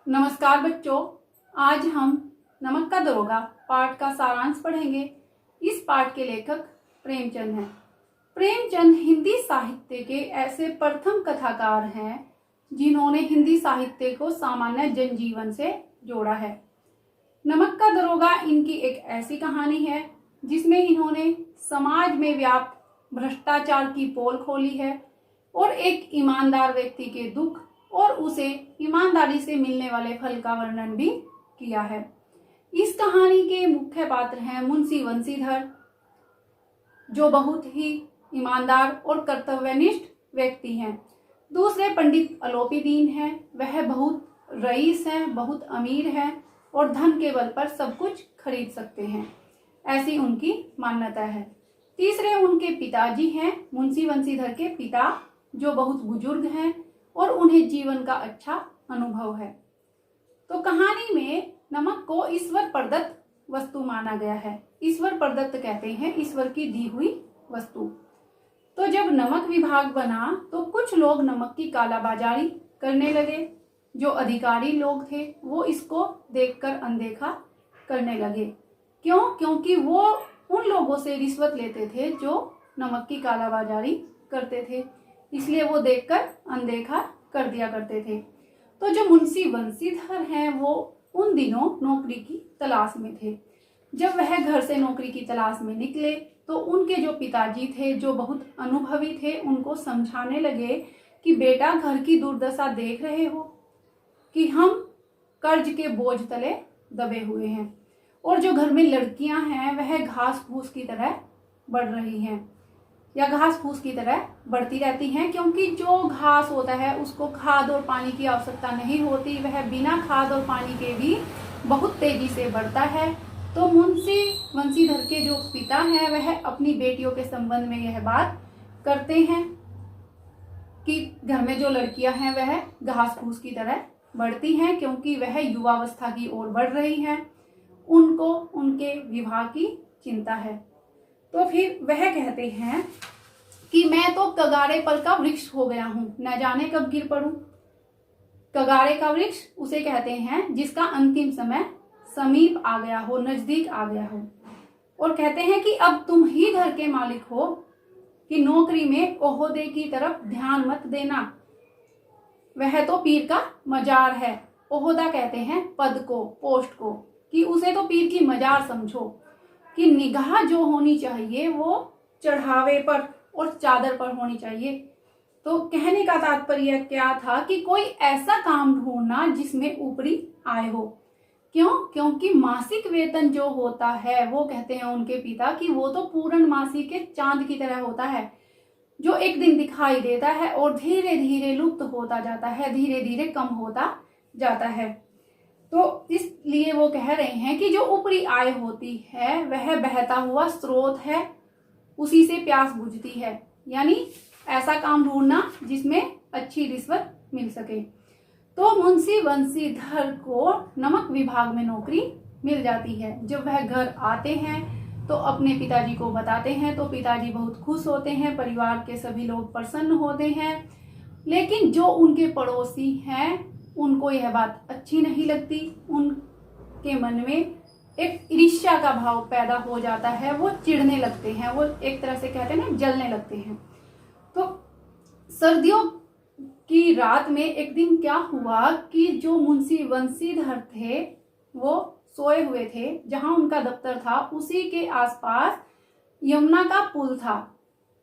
नमस्कार बच्चों, आज हम नमक का दरोगा पाठ का सारांश पढ़ेंगे। इस पाठ के लेखक प्रेमचंद हैं। प्रेमचंद हिंदी साहित्य के ऐसे प्रथम कथाकार हैं जिन्होंने हिंदी साहित्य को सामान्य जनजीवन से जोड़ा है। नमक का दरोगा इनकी एक ऐसी कहानी है जिसमें इन्होंने समाज में व्याप्त भ्रष्टाचार की पोल खोली है और एक ईमानदार व्यक्ति के दुख और उसे ईमानदारी से मिलने वाले फल का वर्णन भी किया है। इस कहानी के मुख्य पात्र हैं मुंशी बंसीधर, जो बहुत ही ईमानदार और कर्तव्यनिष्ठ व्यक्ति हैं। दूसरे पंडित अलोपीदीन हैं, वह बहुत रईस हैं, बहुत अमीर हैं और धन के बल पर सब कुछ खरीद सकते हैं, ऐसी उनकी मान्यता है। तीसरे उनके पिताजी हैं, मुंशी बंसीधर के पिता, जो बहुत बुजुर्ग हैं और उन्हें जीवन का अच्छा अनुभव है। तो कहानी में नमक को ईश्वर प्रदत्त वस्तु माना गया है। ईश्वर प्रदत्त कहते हैं ईश्वर की दी हुई वस्तु। तो जब नमक विभाग बना तो कुछ लोग नमक की कालाबाजारी करने लगे। जो अधिकारी लोग थे वो इसको देखकर अनदेखा करने लगे। क्यों? क्योंकि वो उन लोगों से रिश्वत लेते थे जो नमक की कालाबाजारी करते थे, इसलिए वो देखकर अनदेखा कर दिया करते थे। तो जो मुंशी बंसीधर हैं वो उन दिनों नौकरी की तलाश में थे। जब वह घर से नौकरी की तलाश में निकले तो उनके जो पिताजी थे, जो बहुत अनुभवी थे, उनको समझाने लगे कि बेटा, घर की दुर्दशा देख रहे हो कि हम कर्ज के बोझ तले दबे हुए हैं और जो घर में लड़कियां हैं वह घास फूस की तरह बढ़ रही हैं या घास फूस की तरह बढ़ती रहती हैं, क्योंकि जो घास होता है उसको खाद और पानी की आवश्यकता नहीं होती, वह बिना खाद और पानी के भी बहुत तेजी से बढ़ता है। तो मुंशी बंसीधर के जो पिता हैं वह अपनी बेटियों के संबंध में यह बात करते हैं कि घर में जो लड़कियां हैं वह घास फूस की तरह बढ़ती हैं, क्योंकि वह युवावस्था की ओर बढ़ रही हैं। उनको उनके विवाह की चिंता है। तो फिर वह कहते हैं कि मैं तो कगारे पर का वृक्ष हो गया हूं, न जाने कब गिर पड़ूं। कगारे का वृक्ष उसे कहते हैं जिसका अंतिम समय समीप आ गया हो, नजदीक आ गया हो। और कहते हैं कि अब तुम ही घर के मालिक हो, कि नौकरी में ओहदे की तरफ ध्यान मत देना, वह तो पीर का मजार है। ओहदा कहते हैं पद को, पोस्ट को, कि उसे तो पीर की मजार समझो, कि निगाह जो होनी चाहिए वो चढ़ावे पर और चादर पर होनी चाहिए। तो कहने का तात्पर्य क्या था कि कोई ऐसा काम ढूंढना जिसमें ऊपरी आय हो। क्यों? क्योंकि मासिक वेतन जो होता है, वो कहते हैं उनके पिता कि वो तो पूर्णमासी के चांद की तरह होता है, जो एक दिन दिखाई देता है और धीरे धीरे लुप्त होता जाता है, धीरे धीरे कम होता जाता है। तो इसलिए वो कह रहे हैं कि जो ऊपरी आय होती है वह बहता हुआ स्रोत है, उसी से प्यास बुझती है। यानी ऐसा काम ढूंढना जिसमें अच्छी रिश्वत मिल सके। तो मुंशी बंसीधर को नमक विभाग में नौकरी मिल जाती है। जब वह घर आते हैं तो अपने पिताजी को बताते हैं तो पिताजी बहुत खुश होते हैं, परिवार के सभी लोग प्रसन्न होते हैं। लेकिन जो उनके पड़ोसी हैं उनको यह बात अच्छी नहीं लगती। उनके मन में एक ईर्ष्या का भाव पैदा हो जाता है, वो चिढ़ने लगते हैं, वो एक तरह से कहते हैं ना, जलने लगते हैं। तो सर्दियों की रात में एक दिन क्या हुआ कि जो मुंशी बंसीधर थे वो सोए हुए थे। जहां उनका दफ्तर था उसी के आसपास यमुना का पुल था।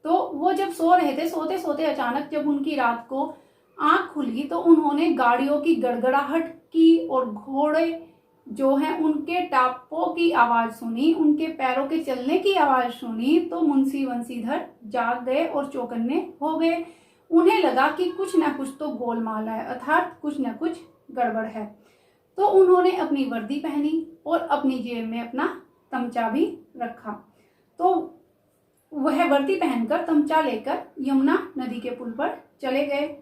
तो वो जब सो रहे थे, सोते सोते अचानक जब उनकी रात को आंख खुली तो उन्होंने गाड़ियों की गड़गड़ाहट की और घोड़े जो हैं उनके टापों की आवाज सुनी, उनके पैरों के चलने की आवाज सुनी। तो मुंशी बंसीधर जाग गए और चौकन्ने हो गए। उन्हें लगा कि कुछ न कुछ तो गोलमाल है, अर्थात कुछ न कुछ गड़बड़ है। तो उन्होंने अपनी वर्दी पहनी और अपनी जेब में अपना तमचा भी रखा। तो वह वर्दी पहनकर तमचा लेकर यमुना नदी के पुल पर चले गए।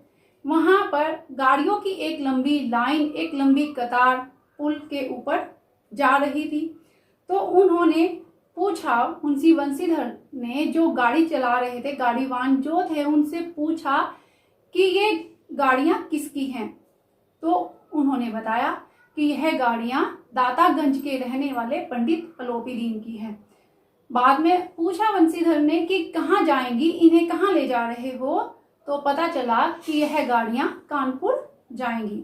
वहां पर गाड़ियों की एक लंबी लाइन, एक लंबी कतार पुल के ऊपर जा रही थी। तो उन्होंने पूछा, मुंशी बंसीधर ने, जो गाड़ी चला रहे थे, गाड़ीवान जो थे, उनसे पूछा कि ये गाड़ियां किसकी हैं। तो उन्होंने उन्होंने बताया कि यह गाड़ियां दातागंज के रहने वाले पंडित अलोपीदीन की है। बाद में पूछा वंशीधर ने कि कहाँ जाएंगी, इन्हें कहाँ ले जा रहे हो, तो पता चला कि यह गाड़ियां कानपुर जाएंगी।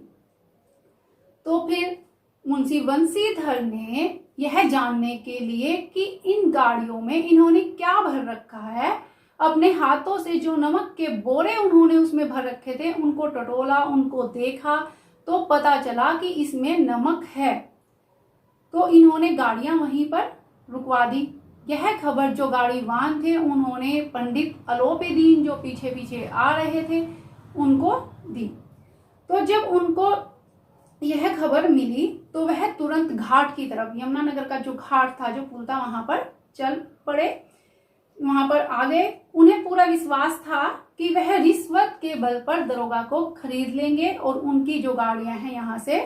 तो फिर मुंशी वंशीधर ने यह जानने के लिए कि इन गाड़ियों में इन्होंने क्या भर रखा है, अपने हाथों से जो नमक के बोरे उन्होंने उसमें भर रखे थे उनको टटोला, उनको देखा तो पता चला कि इसमें नमक है। तो इन्होंने गाड़ियां वहीं पर रुकवा दी। यह खबर जो गाड़ीवान थे उन्होंने पंडित अलोपीदीन जो पीछे पीछे आ रहे थे उनको दी। तो जब उनको यह खबर मिली तो वह तुरंत घाट की तरफ, यमुनानगर का जो घाट था, जो पुल था, वहां पर चल पड़े, वहां पर आ गए। उन्हें पूरा विश्वास था कि वह रिश्वत के बल पर दरोगा को खरीद लेंगे और उनकी जो गाड़ियां हैं यहां से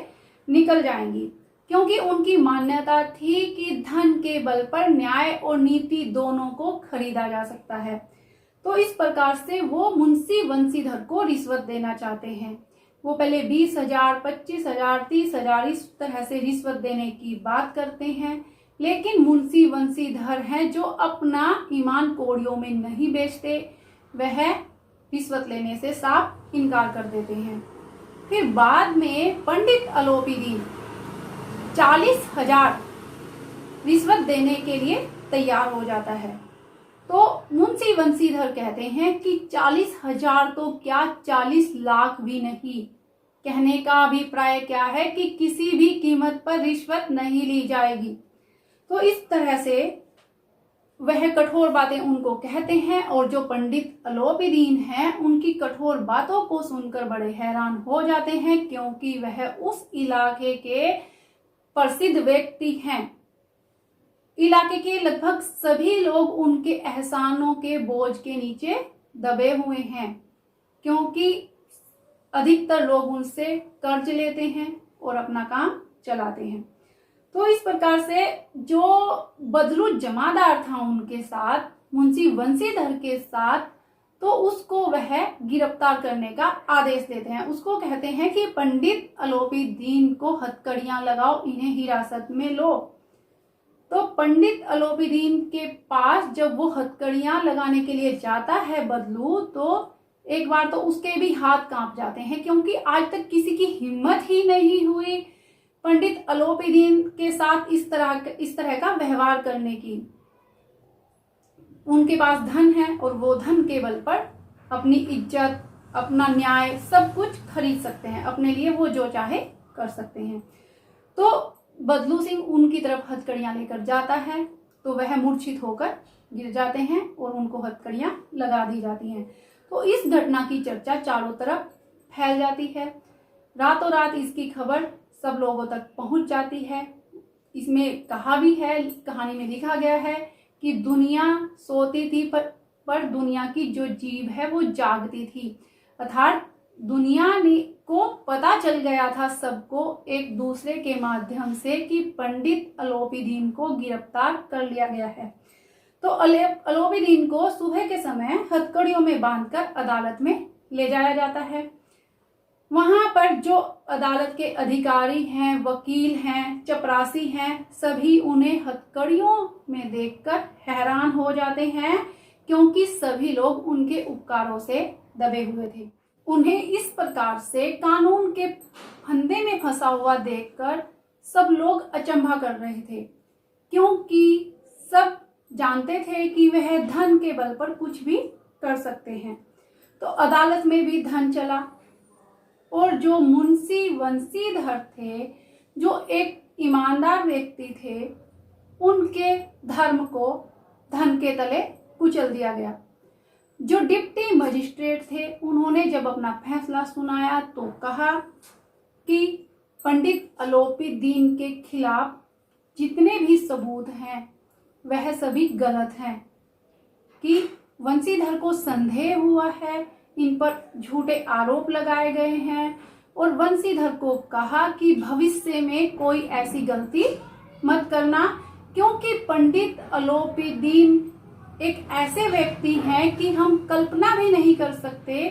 निकल जाएंगी, क्योंकि उनकी मान्यता थी कि धन के बल पर न्याय और नीति दोनों को खरीदा जा सकता है। तो इस प्रकार से वो मुंशी वंशीधर को रिश्वत देना चाहते हैं। वो पहले 20,000, 25,000, 30,000 इस तरह से रिश्वत देने की बात करते हैं, लेकिन मुंशी वंशीधर हैं जो अपना ईमान कौड़ियों में नहीं बेचते, वह रिश्वत लेने से साफ इनकार कर देते हैं। फिर बाद में पंडित अलोपीदीन 40,000 रिश्वत देने के लिए तैयार हो जाता है। तो मुंशी वंशीधर कहते हैं कि 40,000 तो क्या, 40 लाख भी नहीं। कहने का अभिप्राय क्या है कि किसी भी कीमत पर रिश्वत नहीं ली जाएगी। तो इस तरह से वह कठोर बातें उनको कहते हैं और जो पंडित अलोपीदीन हैं उनकी कठोर बातों को सुनकर बड़े हैरान हो जाते हैं, क्योंकि वह उस इलाके के प्रसिद्ध व्यक्ति हैं। इलाके के लगभग सभी लोग उनके एहसानों के बोझ के नीचे दबे हुए हैं, क्योंकि अधिकतर लोग उनसे कर्ज लेते हैं और अपना काम चलाते हैं। तो इस प्रकार से जो बदलू जमादार था उनके साथ, मुंशी वंशीधर के साथ, तो उसको वह गिरफ्तार करने का आदेश देते हैं। उसको कहते हैं कि पंडित अलोपीदीन को हथकड़ियां लगाओ, इन्हें हिरासत में लो। तो पंडित अलोपीदीन के पास जब वो हथकड़ियां लगाने के लिए जाता है बदलू, तो एक बार तो उसके भी हाथ कांप जाते हैं, क्योंकि आज तक किसी की हिम्मत ही नहीं हुई पंडित अलोपीदीन के साथ इस तरह का व्यवहार करने की। उनके पास धन है और वो धन के बल पर अपनी इज्जत, अपना न्याय सब कुछ खरीद सकते हैं, अपने लिए वो जो चाहे कर सकते हैं। तो बदलू सिंह उनकी तरफ हथकड़ियां लेकर जाता है तो वह मूर्छित होकर गिर जाते हैं और उनको हथकड़ियां लगा दी जाती हैं। तो इस घटना की चर्चा चारों तरफ फैल जाती है। रातों रात इसकी खबर सब लोगों तक पहुंच जाती है। इसमें कहा भी है, कहानी में लिखा गया है कि दुनिया सोती थी पर दुनिया की जो जीभ है वो जागती थी। अर्थात दुनिया को पता चल गया था सबको एक दूसरे के माध्यम से कि पंडित अलोपीदीन को गिरफ्तार कर लिया गया है। तो अलोपीदीन को सुबह के समय हथकड़ियों में बांधकर अदालत में ले जाया जाता है। वहां पर जो अदालत के अधिकारी हैं, वकील हैं, चपरासी हैं, सभी उन्हें हथकड़ियों में देखकर हैरान हो जाते हैं, क्योंकि सभी लोग उनके उपकारों से दबे हुए थे। उन्हें इस प्रकार से कानून के फंदे में फंसा हुआ देखकर सब लोग अचंभा कर रहे थे, क्योंकि सब जानते थे कि वह धन के बल पर कुछ भी कर सकते हैं। तो अदालत में भी धन चला और जो मुंशी वंशीधर थे, जो एक ईमानदार व्यक्ति थे, उनके धर्म को धन के तले कुचल दिया गया। जो डिप्टी मजिस्ट्रेट थे उन्होंने जब अपना फैसला सुनाया तो कहा कि पंडित अलोपीदीन के खिलाफ जितने भी सबूत हैं वह सभी गलत हैं, कि वंशीधर को संदेह हुआ है, इन पर झूठे आरोप लगाए गए हैं, और वंशीधर को कहा कि भविष्य में कोई ऐसी गलती मत करना, क्योंकि पंडित अलोपीदीन एक ऐसे व्यक्ति हैं कि हम कल्पना भी नहीं कर सकते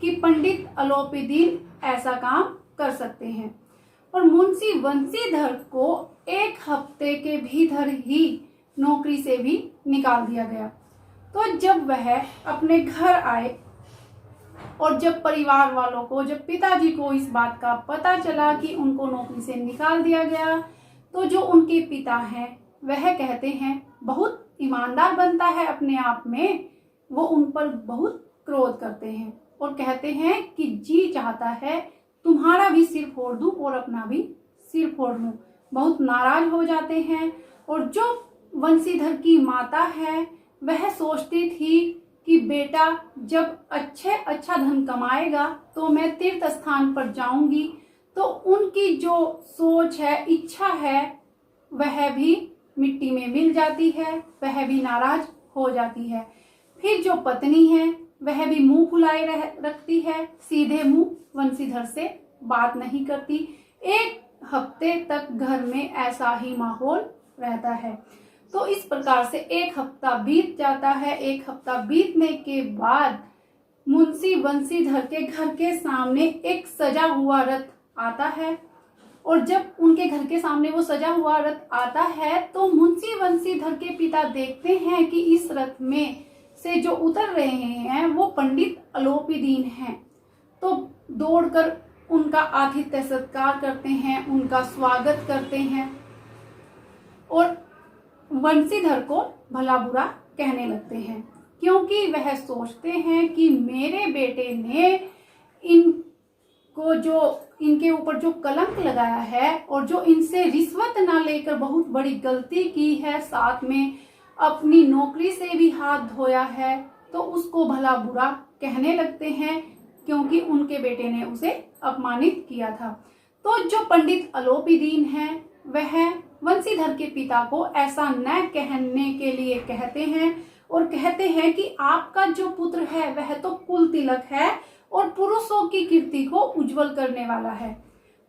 कि पंडित अलोपीदीन ऐसा काम कर सकते हैं। और मुंशी वंशीधर को 1 हफ्ते के भीतर ही नौकरी से भी निकाल दिया गया। तो जब वह अपने घर आए और जब परिवार वालों को, जब पिताजी को इस बात का पता चला कि उनको नौकरी से निकाल दिया गया, तो जो उनके पिता हैं वह कहते हैं, बहुत ईमानदार बनता है अपने आप में, वो उन पर बहुत क्रोध करते हैं और कहते हैं कि जी चाहता है तुम्हारा भी सिर फोड़ दूं और अपना भी सिर फोड़ लूं। बहुत नाराज हो जाते हैं। और जो वंशीधर की माता है वह सोचती थी कि बेटा जब अच्छा धन कमाएगा तो मैं तीर्थ स्थान पर जाऊंगी। तो उनकी जो सोच है, इच्छा है, वह भी मिट्टी में मिल जाती है, वह भी नाराज हो जाती है। फिर जो पत्नी है वह भी मुंह फुलाए रखती है, सीधे मुंह वंशीधर से बात नहीं करती। 1 हफ्ते तक घर में ऐसा ही माहौल रहता है। तो इस प्रकार से 1 हफ्ता बीत जाता है। 1 हफ्ता बीतने के बाद मुंशी वंशीधर के घर के सामने एक सजा हुआ रथ आता है। और जब उनके घर के सामने वो सजा हुआ रथ आता है तो मुंशी वंशीधर के पिता देखते हैं कि इस रथ में से जो उतर रहे हैं वो पंडित अलोपीदीन हैं। तो दौड़कर उनका आतिथ्य सत्कार करते हैं, उनका स्वागत करते हैं और वंशीधर को भला बुरा कहने लगते हैं, क्योंकि वह सोचते हैं कि मेरे बेटे ने इनके ऊपर जो कलंक लगाया है और जो इनसे रिश्वत ना लेकर बहुत बड़ी गलती की है, साथ में अपनी नौकरी से भी हाथ धोया है, तो उसको भला बुरा कहने लगते हैं, क्योंकि उनके बेटे ने उसे अपमानित किया था। तो जो पंडित अलोपीदीन हैं वह वंशीधर के पिता को ऐसा न कहने के लिए कहते हैं और कहते हैं कि आपका जो पुत्र है वह तो कुल तिलक है और पुरुषों की कीर्ति को उज्जवल करने वाला है,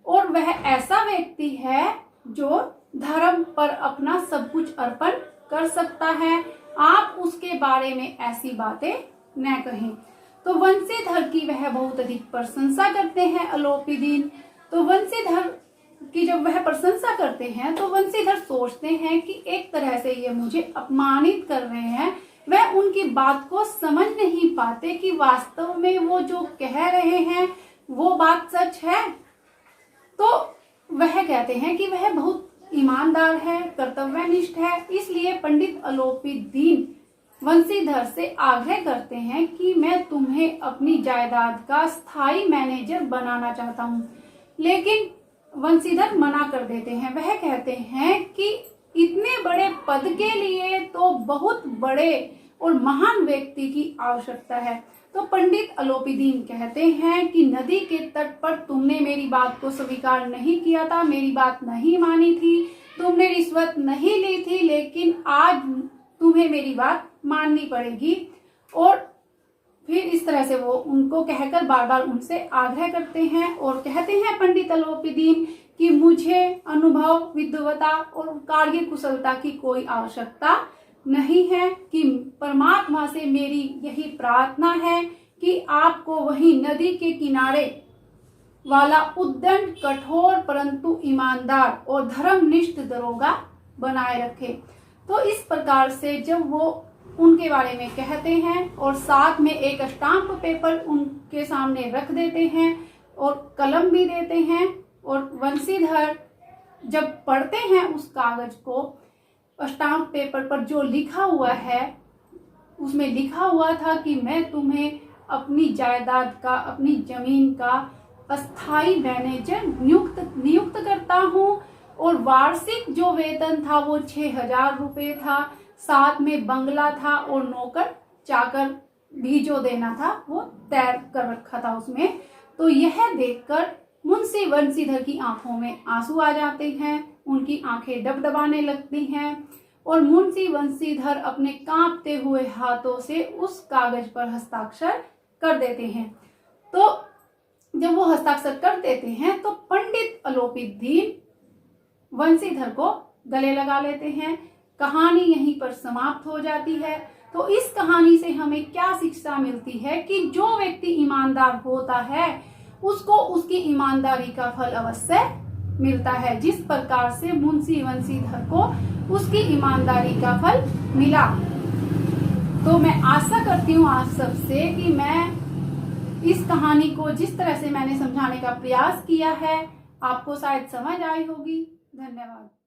और वह ऐसा व्यक्ति है जो धर्म पर अपना सब कुछ अर्पण कर सकता है। आप उसके बारे में ऐसी बातें न कहें। तो वंशीधर की वह बहुत अधिक प्रशंसा करते हैं अलोपीदीन। तो वंशीधर की जब वह प्रशंसा करते हैं तो वंशीधर सोचते हैं कि एक तरह से ये मुझे अपमानित कर रहे हैं। वह उनकी बात को समझ नहीं पाते कि वास्तव में वो जो कह रहे हैं वो बात सच है। तो वह कहते हैं कि वह बहुत ईमानदार है, कर्तव्यनिष्ठ है। इसलिए पंडित अलोपीदीन वंशीधर से आग्रह करते हैं कि मैं तुम्हें अपनी जायदाद का स्थायी मैनेजर बनाना चाहता हूँ। लेकिन वंशीधर मना कर देते हैं। वह कहते हैं कि इतने बड़े पद के लिए तो बहुत बड़े और महान व्यक्ति की आवश्यकता है। तो पंडित अलोपीदीन कहते हैं कि नदी के तट पर तुमने मेरी बात को स्वीकार नहीं किया था, मेरी बात नहीं मानी थी, तुमने रिश्वत नहीं ली थी, लेकिन आज तुम्हें मेरी बात माननी पड़ेगी। और फिर इस तरह से वो उनको कहकर बार बार उनसे आग्रह करते हैं और कहते हैं पंडित अलोपीदीन कि मुझे अनुभव, विद्वता और कार्य कुशलता की कोई आवश्यकता नहीं है, कि परमात्मा से मेरी यही प्रार्थना है कि आपको वही नदी के किनारे वाला उद्दंड, कठोर परंतु ईमानदार और धर्मनिष्ठ दरोगा बनाए रखे। तो इस प्रकार से जब वो उनके बारे में कहते हैं और साथ में एक स्टाम्प पेपर उनके सामने रख देते हैं और कलम भी देते हैं, और वंशीधर जब पढ़ते हैं उस कागज को, स्टाम्प पेपर पर जो लिखा हुआ है उसमें लिखा हुआ था कि मैं तुम्हें अपनी जायदाद का, अपनी जमीन का अस्थाई मैनेजर नियुक्त करता हूँ, और वार्षिक जो वेतन था वो 6,000 रुपये था, साथ में बंगला था और नौकर चाकर भी जो देना था वो तय कर रखा था उसमें। तो यह देखकर मुंशी वंशीधर की आंखों में आंसू आ जाते हैं, उनकी आंखें डबडबाने लगती हैं और मुंशी वंशीधर अपने कांपते हुए हाथों से उस कागज पर हस्ताक्षर कर देते हैं। तो जब वो हस्ताक्षर कर देते हैं तो पंडित अलोपीदीन वंशीधर को गले लगा लेते हैं। कहानी यहीं पर समाप्त हो जाती है। तो इस कहानी से हमें क्या शिक्षा मिलती है कि जो व्यक्ति ईमानदार होता है उसको उसकी ईमानदारी का फल अवश्य मिलता है, जिस प्रकार से मुंशी बंशीधर को उसकी ईमानदारी का फल मिला। तो मैं आशा करती हूँ आप सबसे कि मैं इस कहानी को जिस तरह से मैंने समझाने का प्रयास किया है आपको शायद समझ आई होगी। धन्यवाद।